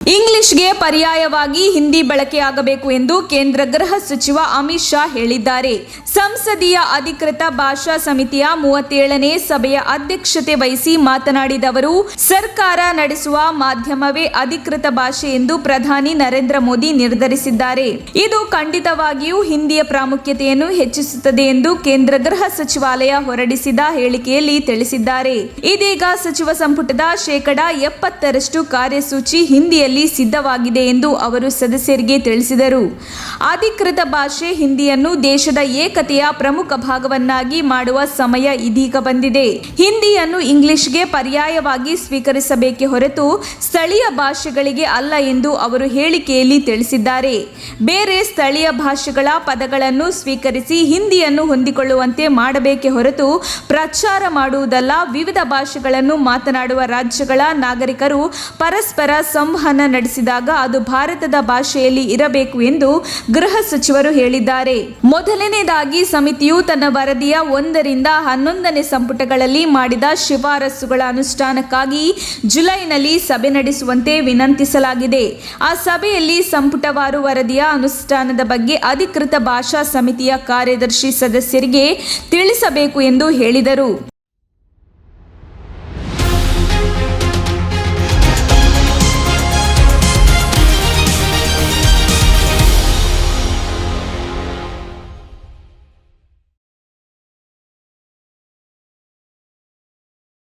ಇಂಗ್ಲಿಷ್ಗೆ ಪರ್ಯಾಯವಾಗಿ ಹಿಂದಿ ಬಳಕೆಯಾಗಬೇಕು ಎಂದು ಕೇಂದ್ರ ಗೃಹ ಸಚಿವ ಅಮಿತ್ ಶಾ ಹೇಳಿದ್ದಾರೆ. ಸಂಸದೀಯ ಅಧಿಕೃತ ಭಾಷಾ ಸಮಿತಿಯ 37ನೇ ಸಭೆಯ ಅಧ್ಯಕ್ಷತೆ ವಹಿಸಿ ಮಾತನಾಡಿದ ಅವರು, ಸರ್ಕಾರ ನಡೆಸುವ ಮಾಧ್ಯಮವೇ ಅಧಿಕೃತ ಭಾಷೆ ಎಂದು ಪ್ರಧಾನಿ ನರೇಂದ್ರ ಮೋದಿ ನಿರ್ಧರಿಸಿದ್ದಾರೆ. ಇದು ಖಂಡಿತವಾಗಿಯೂ ಹಿಂದಿಯ ಪ್ರಾಮುಖ್ಯತೆಯನ್ನು ಹೆಚ್ಚಿಸುತ್ತದೆ ಎಂದು ಕೇಂದ್ರ ಗೃಹ ಸಚಿವಾಲಯ ಹೊರಡಿಸಿದ ಹೇಳಿಕೆಯಲ್ಲಿ ತಿಳಿಸಿದ್ದಾರೆ. ಇದೀಗ ಸಚಿವ ಸಂಪುಟದ ಶೇಕಡಾ 70ರಷ್ಟು ಕಾರ್ಯಸೂಚಿ ಹಿಂದಿಯಲ್ಲಿ ಸಿದ್ಧವಾಗಿದೆ ಎಂದು ಅವರು ಸದಸ್ಯರಿಗೆ ತಿಳಿಸಿದರು. ಅಧಿಕೃತ ಭಾಷೆ ಹಿಂದಿಯನ್ನು ದೇಶದ ಏಕತೆಯ ಪ್ರಮುಖ ಭಾಗವನ್ನಾಗಿ ಮಾಡುವ ಸಮಯ ಇದೀಗ ಬಂದಿದೆ. ಹಿಂದಿಯನ್ನು ಇಂಗ್ಲಿಷ್ಗೆ ಪರ್ಯಾಯವಾಗಿ ಸ್ವೀಕರಿಸಬೇಕೇ ಹೊರತು ಸ್ಥಳೀಯ ಭಾಷೆಗಳಿಗೆ ಅಲ್ಲ ಎಂದು ಅವರು ಹೇಳಿಕೆಯಲ್ಲಿ ತಿಳಿಸಿದ್ದಾರೆ. ಬೇರೆ ಸ್ಥಳೀಯ ಭಾಷೆಗಳ ಪದಗಳನ್ನು ಸ್ವೀಕರಿಸಿ ಹಿಂದಿಯನ್ನು ಹೊಂದಿಕೊಳ್ಳುವಂತೆ ಮಾಡಬೇಕೇ ಹೊರತು ಪ್ರಚಾರ ಮಾಡುವುದಲ್ಲ. ವಿವಿಧ ಭಾಷೆಗಳನ್ನು ಮಾತನಾಡುವ ರಾಜ್ಯಗಳ ನಾಗರಿಕರು ಪರಸ್ಪರ ಸಂವಹನ ನಡೆಸಿದಾಗ ಅದು ಭಾರತದ ಭಾಷೆಯಲ್ಲಿ ಇರಬೇಕು ಎಂದು ಗೃಹ ಸಚಿವರು ಹೇಳಿದ್ದಾರೆ. ಮೊದಲನೇದಾಗಿ ಸಮಿತಿಯು ತನ್ನ ವರದಿಯ 1ರಿಂದ 11ನೇ ಸಂಪುಟಗಳಲ್ಲಿ ಮಾಡಿದ ಶಿಫಾರಸುಗಳ ಅನುಷ್ಠಾನಕ್ಕಾಗಿ ಜುಲೈನಲ್ಲಿ ಸಭೆ ನಡೆಸುವಂತೆ ವಿನಂತಿಸಲಾಗಿದೆ. ಆ ಸಭೆಯಲ್ಲಿ ಸಂಪುಟವಾರು ವರದಿಯ ಅನುಷ್ಠಾನದ ಬಗ್ಗೆ ಅಧಿಕೃತ ಭಾಷಾ ಸಮಿತಿಯ ಕಾರ್ಯದರ್ಶಿ ಸದಸ್ಯರಿಗೆ ತಿಳಿಸಬೇಕು ಎಂದು ಹೇಳಿದರು.